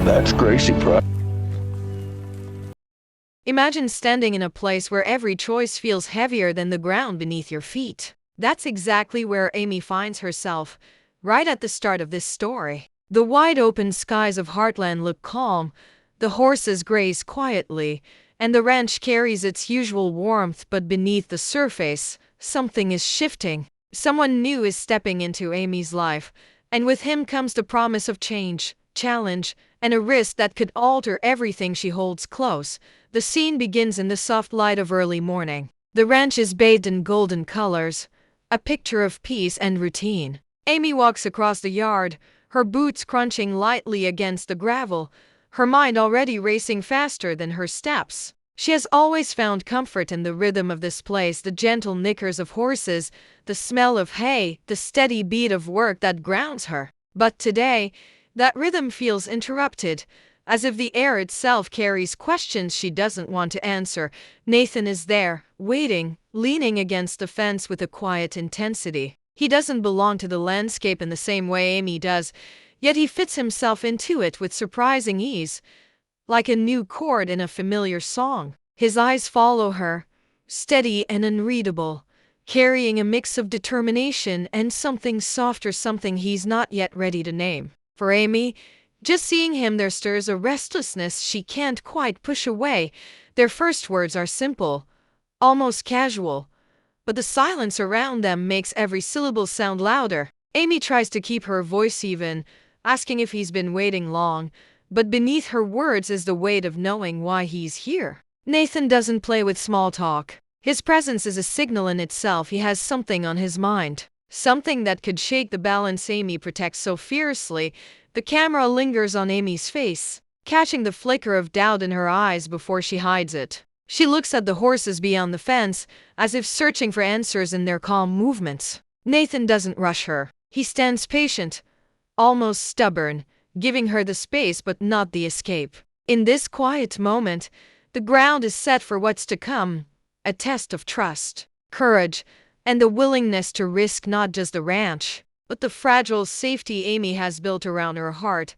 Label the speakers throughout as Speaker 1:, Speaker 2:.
Speaker 1: That's Gracie Price.
Speaker 2: Imagine standing in a place where every choice feels heavier than the ground beneath your feet. That's exactly where Amy finds herself, right at the start of this story. The wide open skies of Heartland look calm, the horses graze quietly, and the ranch carries its usual warmth, but beneath the surface, something is shifting. Someone new is stepping into Amy's life, and with him comes the promise of change, challenge, and a risk that could alter everything she holds close. The scene begins in the soft light of early morning. The ranch is bathed in golden colors, a picture of peace and routine. Amy walks across the yard, her boots crunching lightly against the gravel, her mind already racing faster than her steps. She has always found comfort in the rhythm of this place, the gentle nickers of horses, the smell of hay, the steady beat of work that grounds her. But today, that rhythm feels interrupted, as if the air itself carries questions she doesn't want to answer. Nathan is there, waiting, leaning against the fence with a quiet intensity. He doesn't belong to the landscape in the same way Amy does, yet he fits himself into it with surprising ease, like a new chord in a familiar song. His eyes follow her, steady and unreadable, carrying a mix of determination and something softer, something he's not yet ready to name. For Amy, just seeing him there stirs a restlessness she can't quite push away. Their first words are simple, almost casual, but the silence around them makes every syllable sound louder. Amy tries to keep her voice even, asking if he's been waiting long, but beneath her words is the weight of knowing why he's here. Nathan doesn't play with small talk. His presence is a signal in itself. He has something on his mind, something that could shake the balance Amy protects so fiercely. The camera lingers on Amy's face, catching the flicker of doubt in her eyes before she hides it. She looks at the horses beyond the fence, as if searching for answers in their calm movements. Nathan doesn't rush her. He stands patient, almost stubborn, giving her the space but not the escape. In this quiet moment, the ground is set for what's to come, a test of trust, courage, and the willingness to risk not just the ranch, but the fragile safety Amy has built around her heart.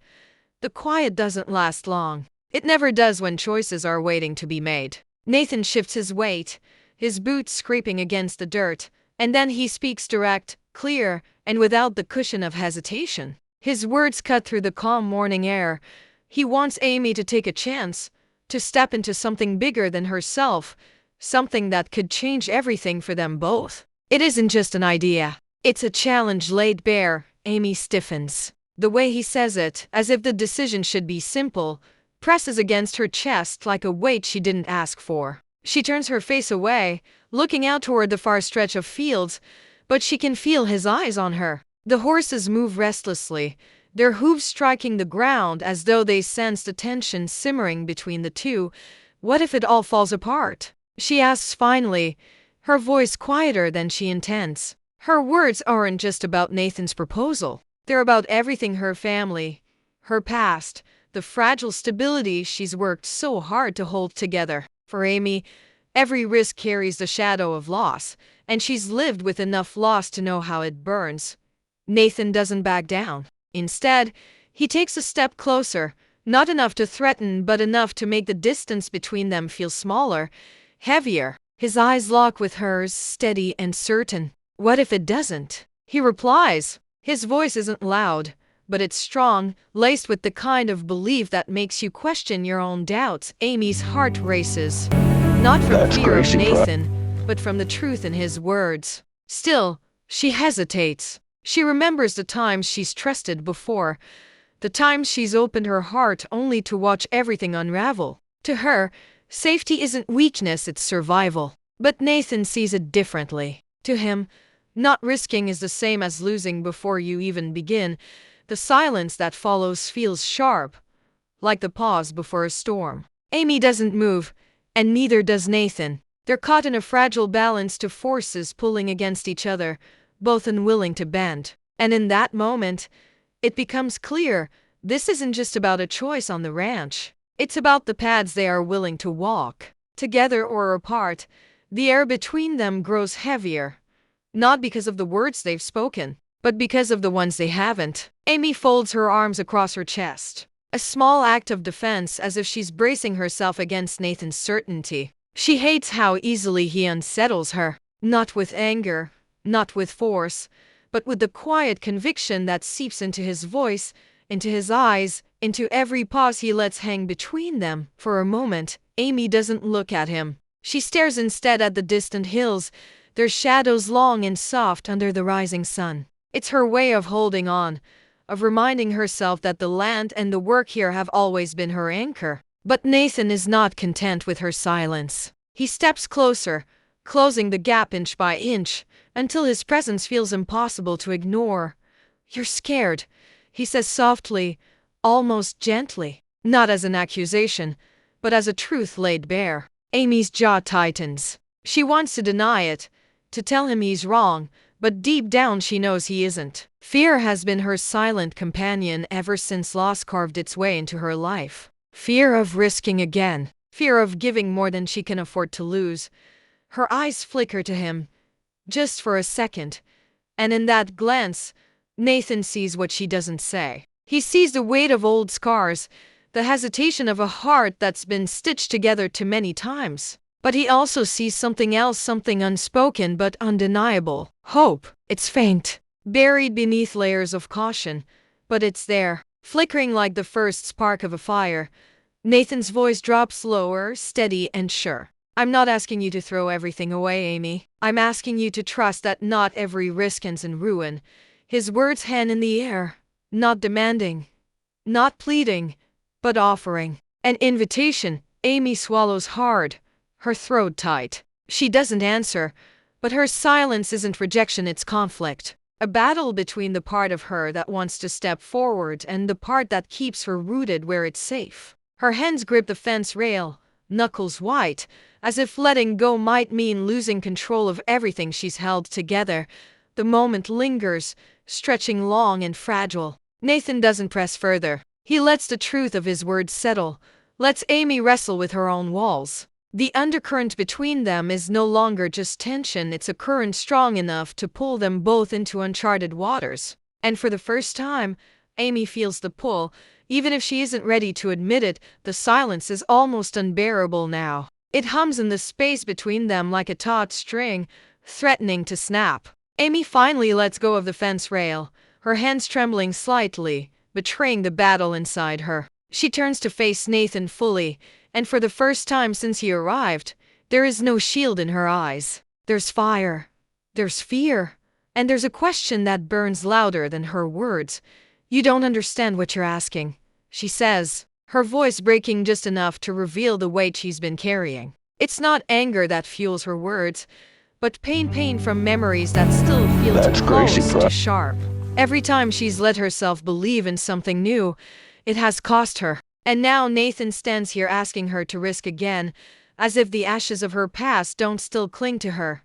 Speaker 2: The quiet doesn't last long. It never does when choices are waiting to be made. Nathan shifts his weight, his boots scraping against the dirt, and then he speaks direct, clear, and without the cushion of hesitation. His words cut through the calm morning air. He wants Amy to take a chance, to step into something bigger than herself, something that could change everything for them both. It isn't just an idea. It's a challenge laid bare. Amy stiffens. The way he says it, as if the decision should be simple, presses against her chest like a weight she didn't ask for. She turns her face away, looking out toward the far stretch of fields, but she can feel his eyes on her. The horses move restlessly, their hooves striking the ground as though they sensed a tension simmering between the two. What if it all falls apart? She asks finally, her voice quieter than she intends. Her words aren't just about Nathan's proposal. They're about everything: her family, her past, the fragile stability she's worked so hard to hold together. For Amy, every risk carries the shadow of loss, and she's lived with enough loss to know how it burns. Nathan doesn't back down. Instead, he takes a step closer, not enough to threaten, but enough to make the distance between them feel smaller, heavier. His eyes lock with hers, steady and certain. What if it doesn't? He replies. His voice isn't loud, but it's strong, laced with the kind of belief that makes you question your own doubts. Amy's heart races, not from fear of Nathan, but from the truth in his words. Still, she hesitates. She remembers the times she's trusted before, the times she's opened her heart only to watch everything unravel. To her, safety isn't weakness, it's survival. But Nathan sees it differently. To him, not risking is the same as losing before you even begin. The silence that follows feels sharp, like the pause before a storm. Amy doesn't move, and neither does Nathan. They're caught in a fragile balance, two forces pulling against each other, both unwilling to bend. And in that moment, it becomes clear, this isn't just about a choice on the ranch. It's about the paths they are willing to walk, together or apart. The air between them grows heavier, not because of the words they've spoken, but because of the ones they haven't. Amy folds her arms across her chest, A small act of defense, as if she's bracing herself against Nathan's certainty. She hates how easily he unsettles her. Not with anger, not with force, but with the quiet conviction that seeps into his voice, into his eyes, into every pause he lets hang between them. For a moment, Amy doesn't look at him. She stares instead at the distant hills, their shadows long and soft under the rising sun. It's her way of holding on, of reminding herself that the land and the work here have always been her anchor. But Nathan is not content with her silence. He steps closer, closing the gap inch by inch, until his presence feels impossible to ignore. "You're scared," he says softly, almost gently. Not as an accusation, but as a truth laid bare. Amy's jaw tightens. She wants to deny it, to tell him he's wrong, but deep down she knows he isn't. Fear has been her silent companion ever since loss carved its way into her life. Fear of risking again. Fear of giving more than she can afford to lose. Her eyes flicker to him, just for a second, and in that glance, Nathan sees what she doesn't say. He sees the weight of old scars, the hesitation of a heart that's been stitched together too many times. But he also sees something else, something unspoken but undeniable. Hope. It's faint, buried beneath layers of caution, but it's there, flickering like the first spark of a fire. Nathan's voice drops lower, steady and sure. "I'm not asking you to throw everything away, Amy. I'm asking you to trust that not every risk ends in ruin." His words hang in the air, not demanding, not pleading, but offering. An invitation. Amy swallows hard, her throat tight. She doesn't answer, but her silence isn't rejection, it's conflict. A battle between the part of her that wants to step forward and the part that keeps her rooted where it's safe. Her hands grip the fence rail, knuckles white, as if letting go might mean losing control of everything she's held together. The moment lingers, stretching long and fragile. Nathan doesn't press further. He lets the truth of his words settle, lets Amy wrestle with her own walls. The undercurrent between them is no longer just tension, it's a current strong enough to pull them both into uncharted waters. And for the first time, Amy feels the pull, even if she isn't ready to admit it. The silence is almost unbearable now. It hums in the space between them like a taut string, threatening to snap. Amy finally lets go of the fence rail, her hands trembling slightly, betraying the battle inside her. She turns to face Nathan fully, and for the first time since he arrived, there is no shield in her eyes. There's fire, there's fear, and there's a question that burns louder than her words. "You don't understand what you're asking," she says, her voice breaking just enough to reveal the weight she's been carrying. It's not anger that fuels her words, but pain from memories that still feel too close, too sharp. Every time she's let herself believe in something new, it has cost her. And now Nathan stands here asking her to risk again, as if the ashes of her past don't still cling to her.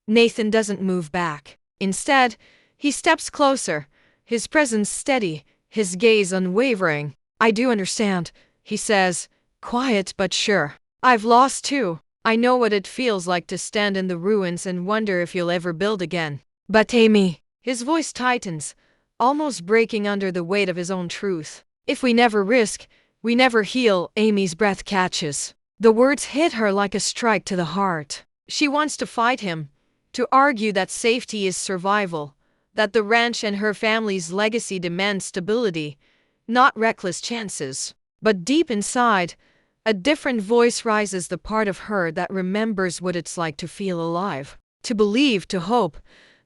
Speaker 2: Nathan doesn't move back. Instead, he steps closer, his presence steady, his gaze unwavering. "I do understand," he says, quiet but sure. "I've lost too. I know what it feels like to stand in the ruins and wonder if you'll ever build again. But Amy," his voice tightens, almost breaking under the weight of his own truth. "If we never risk, we never heal." Amy's breath catches. The words hit her like a strike to the heart. She wants to fight him, to argue that safety is survival, that the ranch and her family's legacy demand stability, not reckless chances. But deep inside, a different voice rises, the part of her that remembers what it's like to feel alive, to believe, to hope.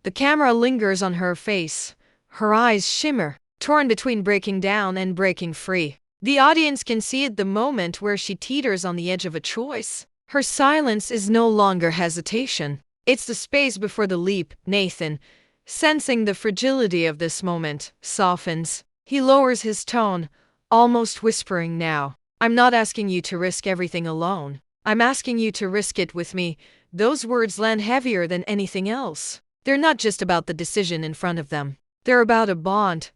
Speaker 2: The camera lingers on her face. Her eyes shimmer, torn between breaking down and breaking free. The audience can see it, the moment where she teeters on the edge of a choice. Her silence is no longer hesitation. It's the space before the leap. Nathan, sensing the fragility of this moment, softens. He lowers his tone, almost whispering now. "I'm not asking you to risk everything alone. I'm asking you to risk it with me." Those words land heavier than anything else. They're not just about the decision in front of them. They're about a bond,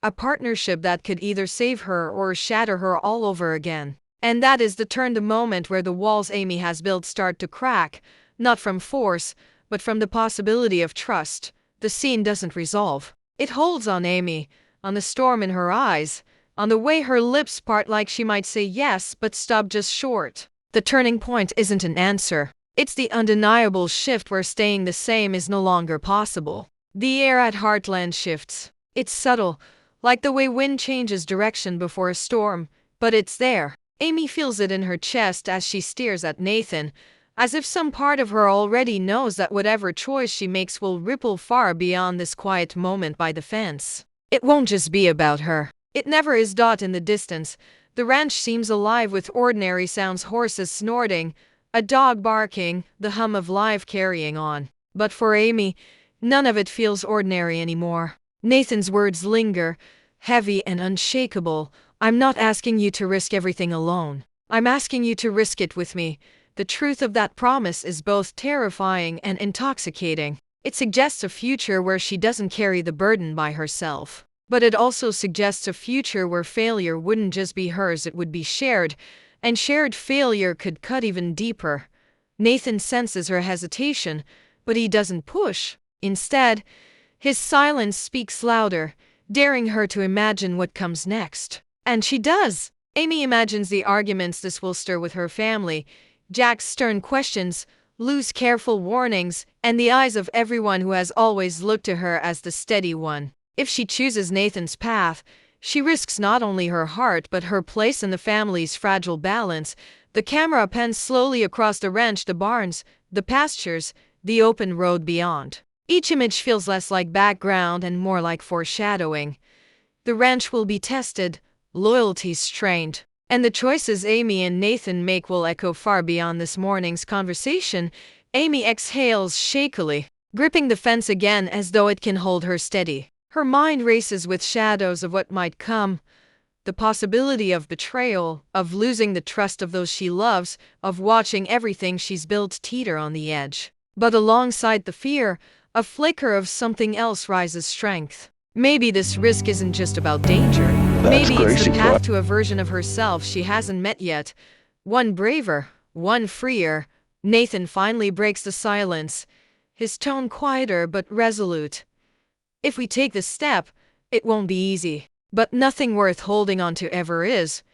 Speaker 2: a partnership that could either save her or shatter her all over again. And that is the turn, the moment where the walls Amy has built start to crack, not from force, but from the possibility of trust. The scene doesn't resolve. It holds on Amy, on the storm in her eyes, On the way, her lips part like she might say yes, but stop just short. The turning point isn't an answer. It's the undeniable shift where staying the same is no longer possible. The air at Heartland shifts. It's subtle, like the way wind changes direction before a storm, but it's there. Amy feels it in her chest as she stares at Nathan, as if some part of her already knows that whatever choice she makes will ripple far beyond this quiet moment by the fence. It won't just be about her. It never is. In the distance, the ranch seems alive with ordinary sounds: horses snorting, a dog barking, the hum of life carrying on. But for Amy, none of it feels ordinary anymore. Nathan's words linger, heavy and unshakable. I'm not asking you to risk everything alone. I'm asking you to risk it with me. The truth of that promise is both terrifying and intoxicating. It suggests a future where she doesn't carry the burden by herself. But it also suggests a future where failure wouldn't just be hers, it would be shared, and shared failure could cut even deeper. Nathan senses her hesitation, but he doesn't push. Instead, his silence speaks louder, daring her to imagine what comes next. And she does. Amy imagines the arguments this will stir with her family, Jack's stern questions, Lou's careful warnings, and the eyes of everyone who has always looked to her as the steady one. If she chooses Nathan's path, she risks not only her heart but her place in the family's fragile balance. The camera pans slowly across the ranch, the barns, the pastures, the open road beyond. Each image feels less like background and more like foreshadowing. The ranch will be tested, loyalty strained, and the choices Amy and Nathan make will echo far beyond this morning's conversation. Amy exhales shakily, gripping the fence again as though it can hold her steady. Her mind races with shadows of what might come. The possibility of betrayal, of losing the trust of those she loves, of watching everything she's built teeter on the edge. But alongside the fear, a flicker of something else rises: strength. Maybe this risk isn't just about danger. Maybe it's the path to a version of herself she hasn't met yet. One braver, one freer. Nathan finally breaks the silence, his tone quieter but resolute. If we take this step, it won't be easy, but nothing worth holding on to ever is.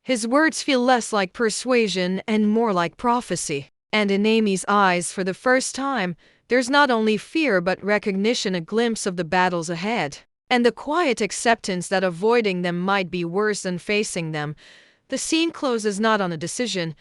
Speaker 2: His words feel less like persuasion and more like prophecy. And in Amy's eyes, for the first time, there's not only fear but recognition, a glimpse of the battles ahead, and the quiet acceptance that avoiding them might be worse than facing them. The scene closes not on a decision,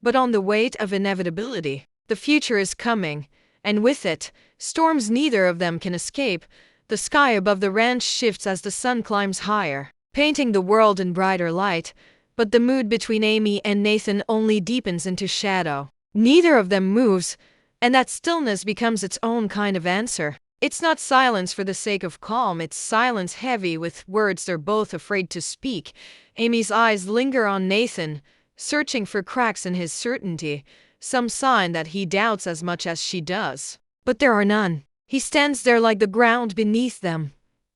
Speaker 2: but on the weight of inevitability. The future is coming, and with it, storms neither of them can escape. The sky above the ranch shifts as the sun climbs higher, painting the world in brighter light, but the mood between Amy and Nathan only deepens into shadow. Neither of them moves, and that stillness becomes its own kind of answer. It's not silence for the sake of calm, it's silence heavy with words they're both afraid to speak. Amy's eyes linger on Nathan, searching for cracks in his certainty, some sign that he doubts as much as she does. But there are none. He stands there like the ground beneath them,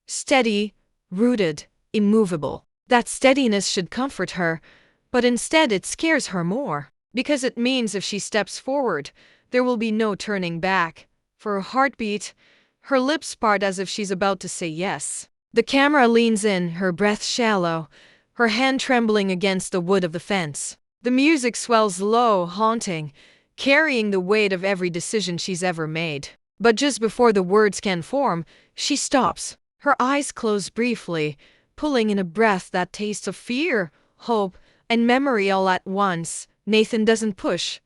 Speaker 2: steady, rooted, immovable. That steadiness should comfort her, but instead it scares her more, because it means if she steps forward, there will be no turning back. For a heartbeat, her lips part as if she's about to say yes. The camera leans in, her breath shallow, her hand trembling against the wood of the fence. The music swells low, haunting, carrying the weight of every decision she's ever made. But just before the words can form, she stops. Her eyes close briefly, pulling in a breath that tastes of fear, hope, and memory all at once. Nathan doesn't push,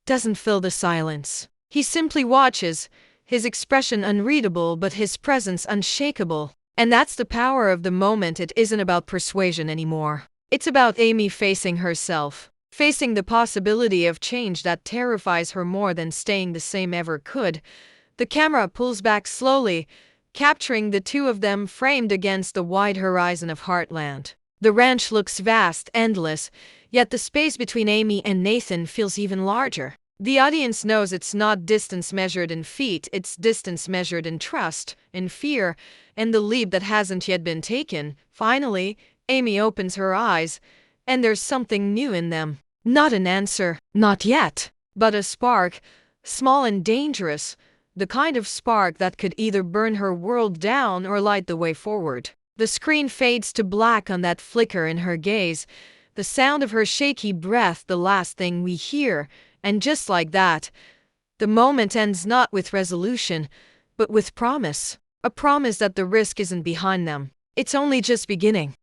Speaker 2: doesn't fill the silence. He simply watches, his expression unreadable but his presence unshakable. And that's the power of the moment. It isn't about persuasion anymore. It's about Amy facing herself, facing the possibility of change that terrifies her more than staying the same ever could. The camera pulls back slowly, capturing the two of them framed against the wide horizon of Heartland. The ranch looks vast, endless, yet the space between Amy and Nathan feels even larger. The audience knows it's not distance measured in feet, it's distance measured in trust, in fear, and the leap that hasn't yet been taken. Finally, Amy opens her eyes, and there's something new in them. Not an answer, not yet, but a spark, small and dangerous, the kind of spark that could either burn her world down or light the way forward. The screen fades to black on that flicker in her gaze, the sound of her shaky breath the last thing we hear, and just like that, the moment ends not with resolution, but with promise. A promise that the risk isn't behind them. It's only just beginning.